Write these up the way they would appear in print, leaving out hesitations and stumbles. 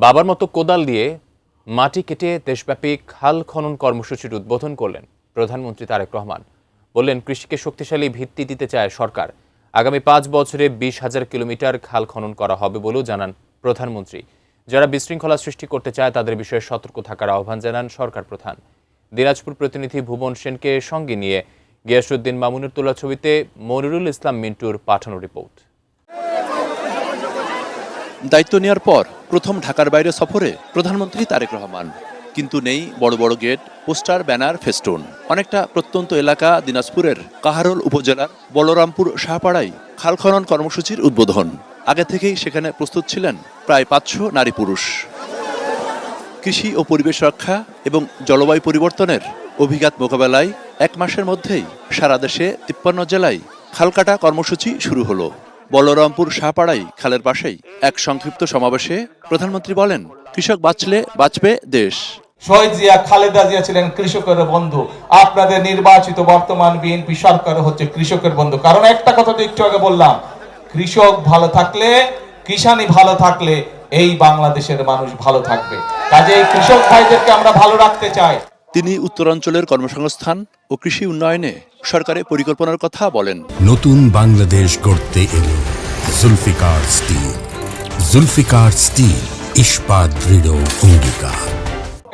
বাবার মতো কোদাল দিয়ে মাটি কেটে দেশব্যাপী খাল খনন কর্মসূচির উদ্বোধন করলেন প্রধানমন্ত্রী তারেক রহমান। বললেন, কৃষিকে শক্তিশালী ভিত্তি দিতে চায় সরকার। আগামী 5 বছরে 20,000 কিলোমিটার খাল খনন করা হবে বলেও জানান প্রধানমন্ত্রী। যারা বিশৃঙ্খলা সৃষ্টি করতে চায় তাদের বিষয়ে সতর্ক থাকার আহ্বান জানান সরকার প্রধান। দিনাজপুর প্রতিনিধি ভুবন সেনকে সঙ্গে নিয়ে গিয়াসউদ্দিন মামুনের তোলা ছবিতে মনিরুল ইসলাম মিন্টুর পাঠানো রিপোর্ট। দায়িত্ব নেওয়ার পর প্রথম ঢাকার বাইরে সফরে প্রধানমন্ত্রী তারেক রহমান। কিন্তু নেই বড় বড় গেট, পোস্টার, ব্যানার, ফেস্টুন। অনেকটা প্রত্যন্ত এলাকা দিনাজপুরের কাহারোল উপজেলার বলরামপুর শাহপাড়ায় খাল খনন কর্মসূচির উদ্বোধন। আগে থেকেই সেখানে প্রস্তুত ছিলেন প্রায় 500 নারী পুরুষ। কৃষি ও পরিবেশ রক্ষা এবং জলবায়ু পরিবর্তনের অভিঘাত মোকাবেলায় 1 মাসের মধ্যেই সারা দেশে 53 জেলায় খাল কাটা কর্মসূচি শুরু হলো। বলরামপুর শাহপাড়ায় খালের পাশেই এক সংক্ষিপ্ত সমাবেশে প্রধানমন্ত্রী বলেন, কৃষক বাঁচলে বাঁচবে দেশ। শহীদ জিয়া, খালেদা জিয়া ছিলেন কৃষকের বন্ধু। আপনাদের নির্বাচিত বর্তমান বিএনপি সরকার হচ্ছে কৃষকের বন্ধু। কারণ একটা কথা তো একটু আগে বললাম, কৃষক ভালো থাকলে, কিষানি ভালো থাকলে এই বাংলাদেশের মানুষ ভালো থাকবে। কাজেই কৃষক ভাইদেরকে আমরা ভালো রাখতে চাই। তিনি উত্তরাঞ্চলের কর্মসংস্থান ও কৃষি উন্নয়নে সরকারের পরিকল্পনার কথা বলেন। নতুন বাংলাদেশ গড়তে এলো জুলফিকার স্টিল। জুলফিকার স্টিল, ইস্পাত দৃঢ় অঙ্গীকার।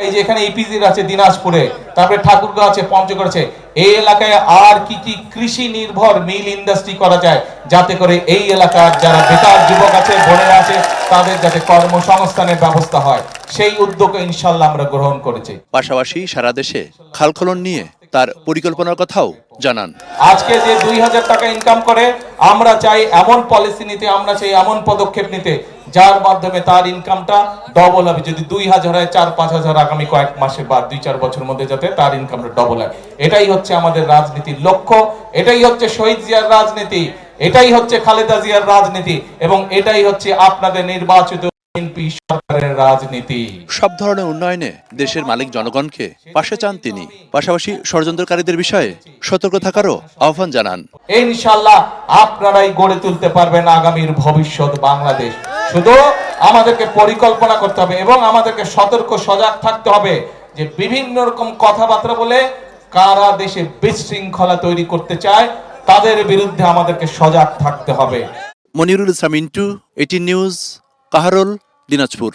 এই যে এখানে ইপিজির আছে দিনাজপুরে, তারপরে ঠাকুরগাঁও আছে, পঞ্চগড় আছে। এই এলাকায় আর কি কি কৃষি নির্ভর মিল ইন্ডাস্ট্রি করা যায়, যাতে করে এই এলাকার যারা বেকার যুবক আছে, বোনেরা আছে, তাদের যাতে কর্মসংস্থানের ব্যবস্থা হয়, সেই উদ্যোগ ইনশাআল্লাহ আমরা গ্রহণ করেছি। পাশাপাশি সারা দেশে খাল খনন নিয়ে তার পরিকল্পনার কথাও জানান। আজকে যে 2,000 টাকা ইনকাম করে, আমরা চাই এমন পলিসি নিতে, আমরা চাই এমন পদক্ষেপ নিতে যার মাধ্যমে তার ইনকামটা ডবল হবে। যদি 2,000 হয়, 4-5,000 আগামী কয়েক মাসে বা 2-4 বছরের মধ্যে যাতে তার ইনকামটা ডবল হয়। এটাই হচ্ছে আমাদের রাজনীতির লক্ষ্য, এটাই হচ্ছে শহীদ জিয়ার রাজনীতি, এটাই হচ্ছে খালেদা জিয়ার রাজনীতি, এবং এটাই হচ্ছে আপনাদের নির্বাচিত বিএনপি সরকারের রাজনীতি। সব ধরনের উন্নয়নে দেশের মালিক জনগণকে পাশে চান তিনি। পাশাপাশি ষড়যন্ত্রকারীদের বিষয়ে সতর্ক থাকারও আহ্বান জানান। ইনশাআল্লাহ আপনারাই গড়ে তুলতে পারবেন আগামীর ভবিষ্যৎ বাংলাদেশ। শুধু আমাদেরকে পরিকল্পনা করতে হবে এবং আমাদেরকে সতর্ক সজাগ থাকতে হবে যে বিভিন্ন রকম কথাবার্তা বলে কারা দেশে বিশৃঙ্খলা তৈরি করতে চায়, তাদের বিরুদ্ধে আমাদেরকে সজাগ থাকতে হবে। মনিরুল ইসলাম মিন্টু, 18 নিউজ, কাহারোল, দিনাজপুর।